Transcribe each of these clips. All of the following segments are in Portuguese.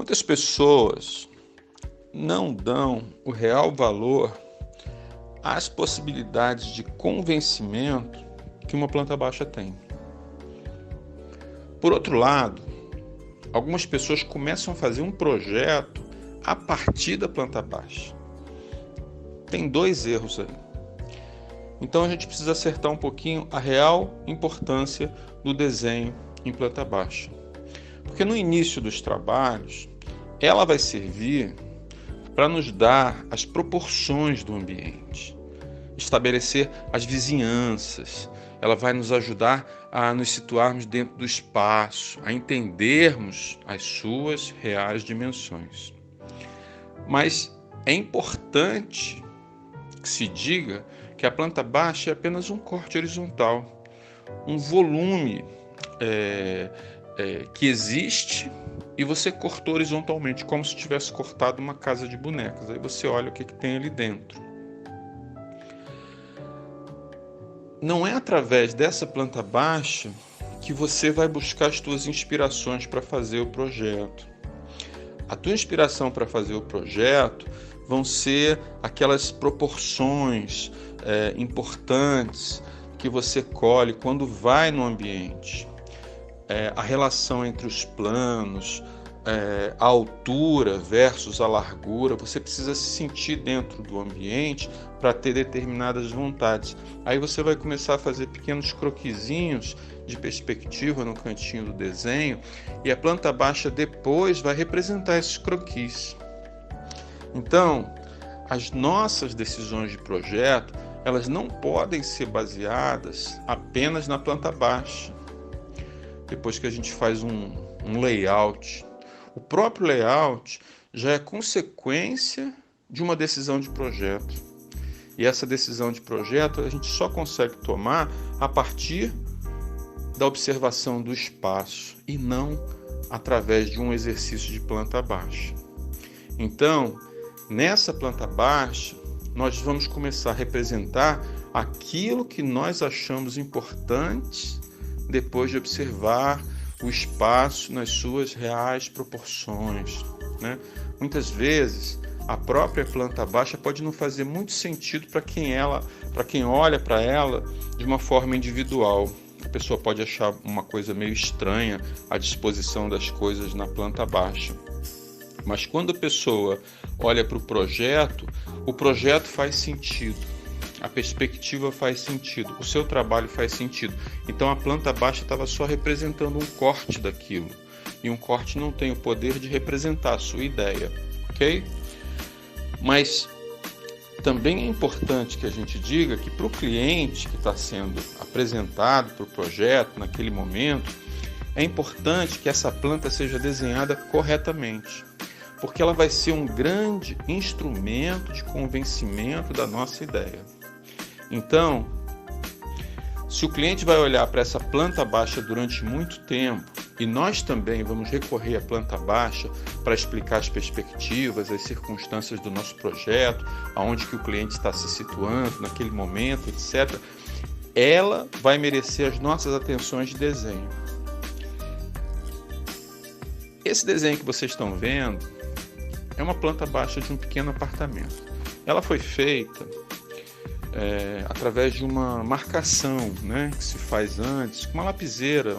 Muitas pessoas não dão o real valor às possibilidades de convencimento que uma planta baixa tem. Por outro lado, algumas pessoas começam a fazer um projeto a partir da planta baixa. Tem dois erros aí. Então a gente precisa acertar um pouquinho a real importância do desenho em planta baixa. Porque no início dos trabalhos, ela vai servir para nos dar as proporções do ambiente, estabelecer as vizinhanças. Ela vai nos ajudar a nos situarmos dentro do espaço, a entendermos as suas reais dimensões. Mas é importante que se diga que a planta baixa é apenas um corte horizontal, um volume que existe e você cortou horizontalmente, como se tivesse cortado uma casa de bonecas. Aí você olha o que tem ali dentro. Não é através dessa planta baixa que você vai buscar as suas inspirações para fazer o projeto. A tua inspiração para fazer o projeto vão ser aquelas proporções importantes que você colhe quando vai no ambiente. A relação entre os planos, a altura versus a largura, você precisa se sentir dentro do ambiente para ter determinadas vontades. Aí você vai começar a fazer pequenos croquisinhos de perspectiva no cantinho do desenho e a planta baixa depois vai representar esses croquis. Então, as nossas decisões de projeto, elas não podem ser baseadas apenas na planta baixa. Depois que a gente faz um layout, o próprio layout já é consequência de uma decisão de projeto. E essa decisão de projeto a gente só consegue tomar a partir da observação do espaço e não através de um exercício de planta baixa. Então, nessa planta baixa, nós vamos começar a representar aquilo que nós achamos importante depois de observar o espaço nas suas reais proporções, né? Muitas vezes, a própria planta baixa pode não fazer muito sentido para quem olha para ela de uma forma individual. A pessoa pode achar uma coisa meio estranha a disposição das coisas na planta baixa. Mas quando a pessoa olha para o projeto faz sentido. A perspectiva faz sentido, o seu trabalho faz sentido. Então a planta baixa estava só representando um corte daquilo. E um corte não tem o poder de representar a sua ideia, ok? Mas também é importante que a gente diga que para o cliente que está sendo apresentado para o projeto naquele momento, é importante que essa planta seja desenhada corretamente, porque ela vai ser um grande instrumento de convencimento da nossa ideia. Então, se o cliente vai olhar para essa planta baixa durante muito tempo, e nós também vamos recorrer à planta baixa para explicar as perspectivas, as circunstâncias do nosso projeto, aonde que o cliente está se situando naquele momento, etc., ela vai merecer as nossas atenções de desenho. Esse desenho que vocês estão vendo é uma planta baixa de um pequeno apartamento. Ela foi feita através de uma marcação, né, que se faz antes, com uma lapiseira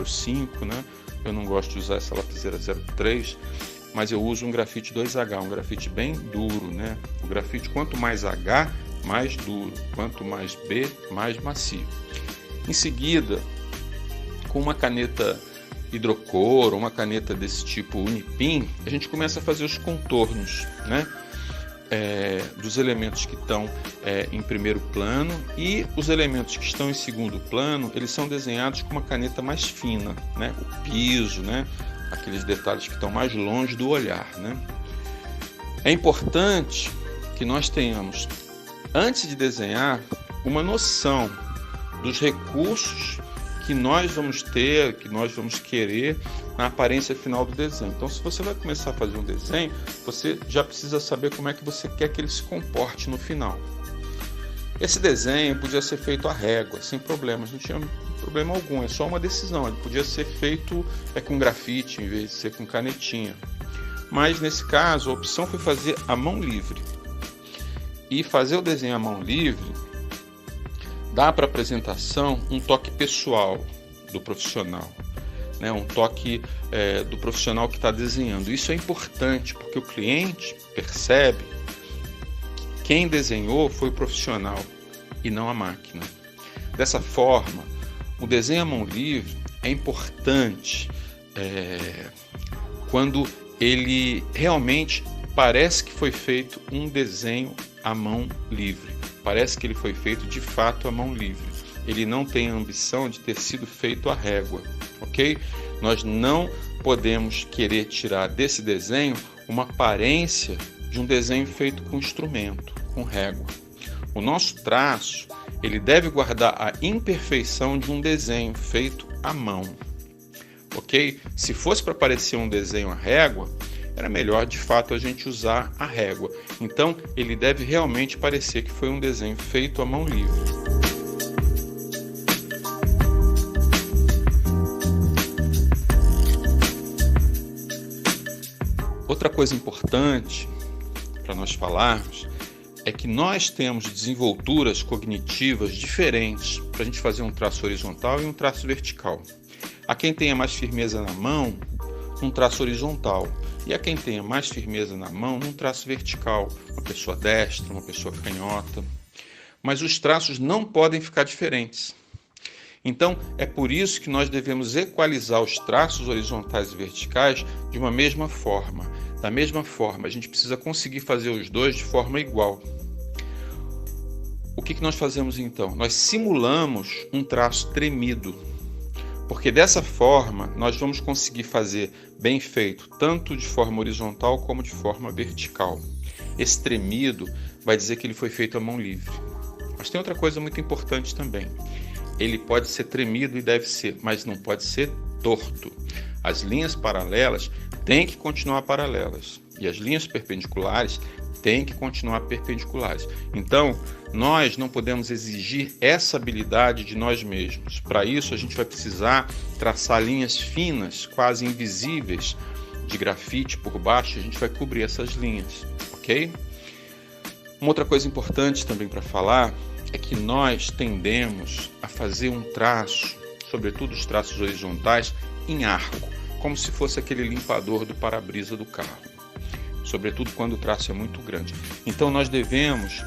05, né? Eu não gosto de usar essa lapiseira 03, mas eu uso um grafite 2H, um grafite bem duro, né? O grafite, quanto mais H, mais duro, quanto mais B, mais macio. Em seguida, com uma caneta hidrocor, uma caneta desse tipo Unipin, a gente começa a fazer os contornos, né? Dos elementos que estão em primeiro plano, e os elementos que estão em segundo plano, eles são desenhados com uma caneta mais fina, né? O piso, né? Aqueles detalhes que estão mais longe do olhar, né? É importante que nós tenhamos, antes de desenhar, uma noção dos recursos que nós vamos ter, que nós vamos querer na aparência final do desenho. Então, se você vai começar a fazer um desenho, você já precisa saber como é que você quer que ele se comporte no final. Esse desenho podia ser feito à régua, sem problemas, não tinha problema algum, é só uma decisão. Ele podia ser feito com grafite em vez de ser com canetinha. Mas nesse caso a opção foi fazer à mão livre. E fazer o desenho à mão livre dá para a apresentação um toque pessoal do profissional, né? Um toque do profissional que está desenhando. Isso é importante porque o cliente percebe que quem desenhou foi o profissional e não a máquina. Dessa forma, o desenho à mão livre é importante quando ele realmente parece que foi feito um desenho à mão livre. Parece que ele foi feito de fato à mão livre. Ele não tem a ambição de ter sido feito à régua, ok? Nós não podemos querer tirar desse desenho uma aparência de um desenho feito com instrumento, com régua. O nosso traço, ele deve guardar a imperfeição de um desenho feito à mão, ok? Se fosse para parecer um desenho à régua, era melhor de fato a gente usar a régua. Então ele deve realmente parecer que foi um desenho feito à mão livre. Outra coisa importante para nós falarmos é que nós temos desenvolturas cognitivas diferentes para a gente fazer um traço horizontal e um traço vertical. Há quem tenha mais firmeza na mão, um traço horizontal, e há quem tenha mais firmeza na mão, num traço vertical, uma pessoa destra, uma pessoa canhota. Mas os traços não podem ficar diferentes. Então, é por isso que nós devemos equalizar os traços horizontais e verticais de uma mesma forma. Da mesma forma, a gente precisa conseguir fazer os dois de forma igual. O que nós fazemos então? Nós simulamos um traço tremido, porque dessa forma nós vamos conseguir fazer bem feito, tanto de forma horizontal como de forma vertical. Esse tremido vai dizer que ele foi feito à mão livre. Mas tem outra coisa muito importante também. Ele pode ser tremido e deve ser, mas não pode ser torto. As linhas paralelas têm que continuar paralelas e as linhas perpendiculares têm que continuar perpendiculares. Então, nós não podemos exigir essa habilidade de nós mesmos. Para isso, a gente vai precisar traçar linhas finas, quase invisíveis, de grafite por baixo. A gente vai cobrir essas linhas, ok? Uma outra coisa importante também para falar é que nós tendemos a fazer um traço, sobretudo os traços horizontais, em arco, como se fosse aquele limpador do para-brisa do carro, sobretudo quando o traço é muito grande. Então nós devemos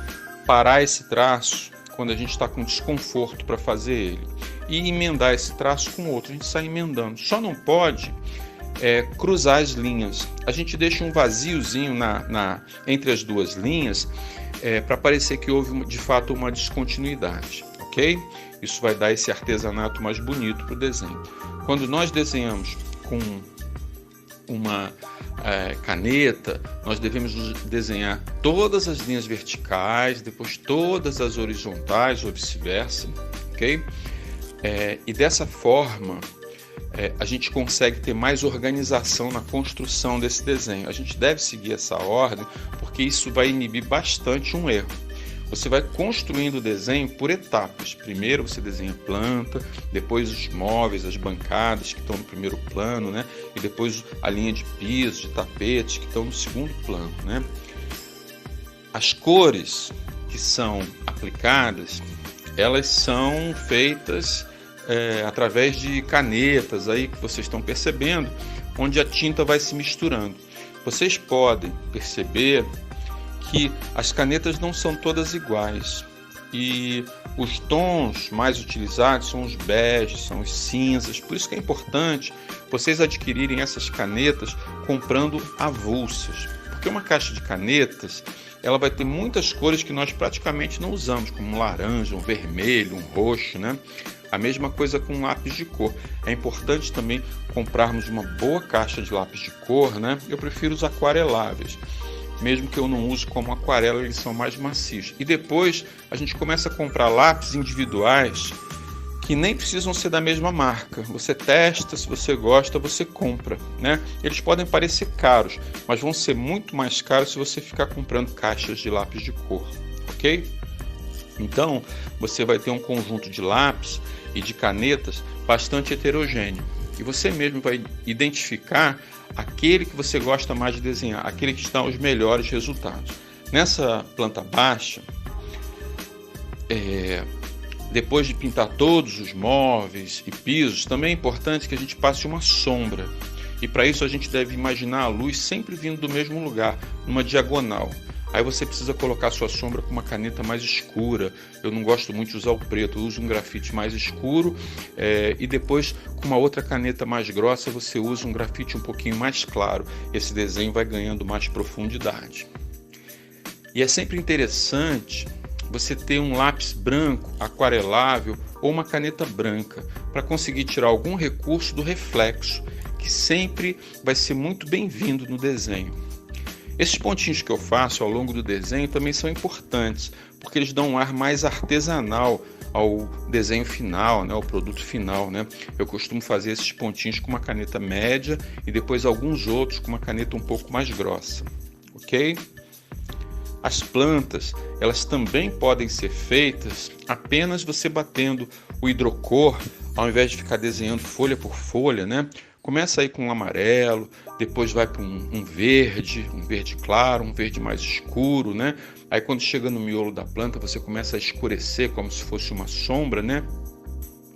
parar esse traço quando a gente está com desconforto para fazer ele e emendar esse traço com outro. A gente sai emendando. Só não pode cruzar as linhas. A gente deixa um vaziozinho entre as duas linhas para parecer que houve de fato uma descontinuidade, ok? Isso vai dar esse artesanato mais bonito para o desenho. Quando nós desenhamos com uma caneta, nós devemos desenhar todas as linhas verticais, depois todas as horizontais ou vice-versa, ok? E dessa forma a gente consegue ter mais organização na construção desse desenho. A gente deve seguir essa ordem porque isso vai inibir bastante um erro. Você vai construindo o desenho por etapas. Primeiro você desenha a planta, depois os móveis, as bancadas que estão no primeiro plano, né? E depois a linha de piso, de tapetes que estão no segundo plano, né? As cores que são aplicadas, elas são feitas através de canetas, aí que vocês estão percebendo, onde a tinta vai se misturando. Vocês podem perceber que as canetas não são todas iguais e os tons mais utilizados são os beges, são os cinzas. Por isso que é importante vocês adquirirem essas canetas comprando avulsas, porque uma caixa de canetas ela vai ter muitas cores que nós praticamente não usamos, como um laranja, um vermelho, um roxo, né? A mesma coisa com lápis de cor. É importante também comprarmos uma boa caixa de lápis de cor, né? Eu prefiro os aquareláveis. Mesmo que eu não use como aquarela, eles são mais macios. E depois a gente começa a comprar lápis individuais que nem precisam ser da mesma marca. Você testa, se você gosta, você compra, né? Eles podem parecer caros, mas vão ser muito mais caros se você ficar comprando caixas de lápis de cor, ok? Então, você vai ter um conjunto de lápis e de canetas bastante heterogêneo. E você mesmo vai identificar aquele que você gosta mais de desenhar, aquele que dá os melhores resultados. Nessa planta baixa, depois de pintar todos os móveis e pisos, também é importante que a gente passe uma sombra. E para isso a gente deve imaginar a luz sempre vindo do mesmo lugar, numa diagonal. Aí você precisa colocar sua sombra com uma caneta mais escura. Eu não gosto muito de usar o preto, eu uso um grafite mais escuro. E depois, com uma outra caneta mais grossa, você usa um grafite um pouquinho mais claro. Esse desenho vai ganhando mais profundidade. E é sempre interessante você ter um lápis branco, aquarelável ou uma caneta branca, para conseguir tirar algum recurso do reflexo, que sempre vai ser muito bem-vindo no desenho. Esses pontinhos que eu faço ao longo do desenho também são importantes, porque eles dão um ar mais artesanal ao desenho final, ao produto final. Eu costumo fazer esses pontinhos com uma caneta média e depois alguns outros com uma caneta um pouco mais grossa, ok? As plantas, elas também podem ser feitas apenas você batendo o hidrocor, ao invés de ficar desenhando folha por folha, Começa aí com um amarelo, depois vai para um verde claro, um verde mais escuro, Aí quando chega no miolo da planta, você começa a escurecer como se fosse uma sombra,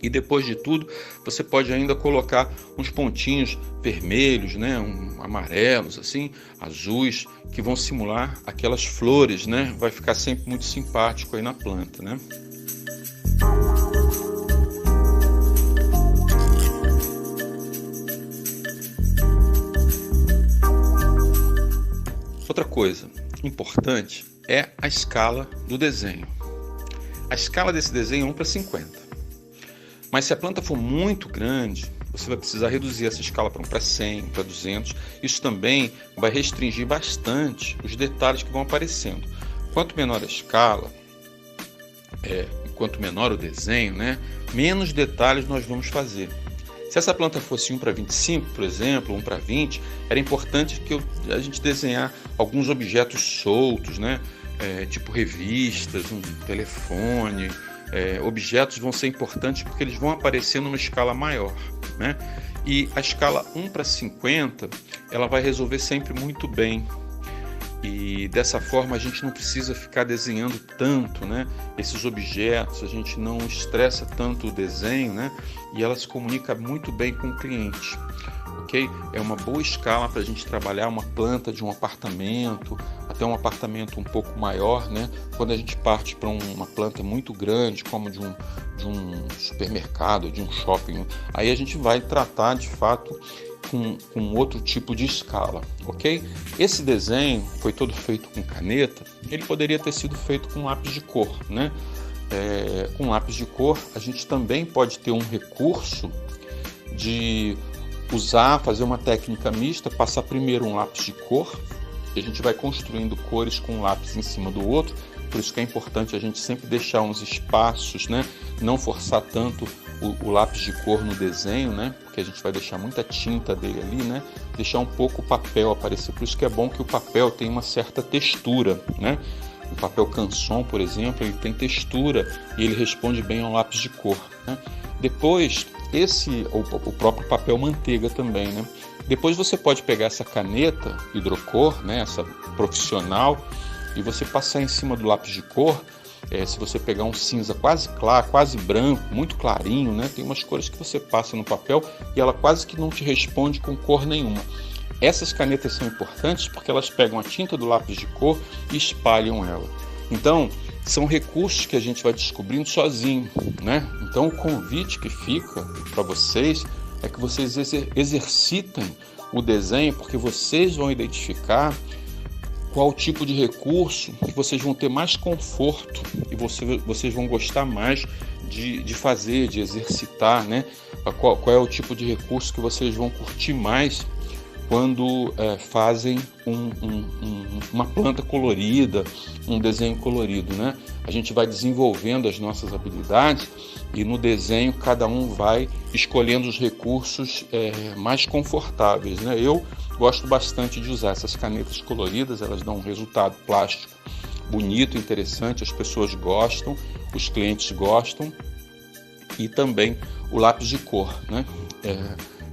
E depois de tudo, você pode ainda colocar uns pontinhos vermelhos, amarelos, assim, azuis, que vão simular aquelas flores, Vai ficar sempre muito simpático aí na planta, Outra coisa importante é a escala do desenho. A escala desse desenho é 1:50. Mas se a planta for muito grande, você vai precisar reduzir essa escala para 1:100, 1:200. Isso também vai restringir bastante os detalhes que vão aparecendo. Quanto menor a escala, quanto menor o desenho, menos detalhes nós vamos fazer. Se essa planta fosse 1:25, por exemplo, 1:20, era importante que a gente desenhar alguns objetos soltos, tipo revistas, um telefone. Objetos vão ser importantes porque eles vão aparecer numa escala maior, E a escala 1:50, ela vai resolver sempre muito bem. E dessa forma a gente não precisa ficar desenhando tanto, esses objetos, a gente não estressa tanto o desenho, E ela se comunica muito bem com o cliente, ok? É uma boa escala para a gente trabalhar uma planta de um apartamento, até um apartamento um pouco maior, Quando a gente parte para uma planta muito grande, como de um supermercado, de um shopping, aí a gente vai tratar de fato com outro tipo de escala, ok? Esse desenho foi todo feito com caneta, ele poderia ter sido feito com lápis de cor, Com lápis de cor, a gente também pode ter um recurso de fazer uma técnica mista, passar primeiro um lápis de cor, e a gente vai construindo cores com um lápis em cima do outro, por isso que é importante a gente sempre deixar uns espaços, Não forçar tanto o lápis de cor no desenho, Porque a gente vai deixar muita tinta dele ali, Deixar um pouco o papel aparecer, por isso que é bom que o papel tenha uma certa textura, O papel Canson, por exemplo, ele tem textura e ele responde bem ao lápis de cor, Depois, o próprio papel manteiga também, Depois você pode pegar essa caneta hidrocor, essa profissional, e você passar em cima do lápis de cor. Se você pegar um cinza quase claro, quase branco, muito clarinho, Tem umas cores que você passa no papel e ela quase que não te responde com cor nenhuma. Essas canetas são importantes porque elas pegam a tinta do lápis de cor e espalham ela. Então, são recursos que a gente vai descobrindo sozinho, Então, o convite que fica para vocês é que vocês exercitem o desenho, porque vocês vão identificar qual tipo de recurso que vocês vão ter mais conforto e vocês vão gostar mais de fazer, de exercitar, Qual é o tipo de recurso que vocês vão curtir mais quando fazem uma planta colorida, um desenho colorido, A gente vai desenvolvendo as nossas habilidades e no desenho cada um vai escolhendo os recursos mais confortáveis, Eu gosto bastante de usar essas canetas coloridas, elas dão um resultado plástico bonito, interessante, as pessoas gostam, os clientes gostam, e também o lápis de cor, né?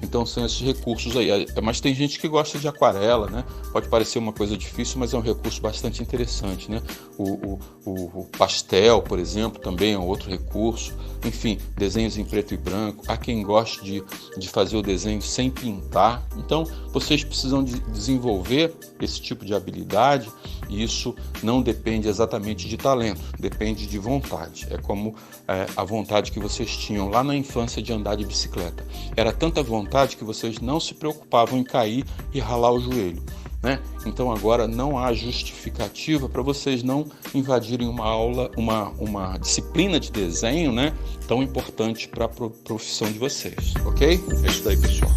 Então são esses recursos aí. Mas tem gente que gosta de aquarela, né? Pode parecer uma coisa difícil, mas é um recurso bastante interessante, né? O pastel, por exemplo, também é um outro recurso. Enfim, desenhos em preto e branco. Há quem goste de fazer o desenho sem pintar. Então, vocês precisam de desenvolver esse tipo de habilidade, e isso não depende exatamente de talento, depende de vontade. É como a vontade que vocês tinham lá na infância de andar de bicicleta. Era tanta vontade que vocês não se preocupavam em cair e ralar o joelho, né? Então agora não há justificativa para vocês não invadirem uma aula, uma disciplina de desenho, né, tão importante para a profissão de vocês, ok? É isso daí, pessoal.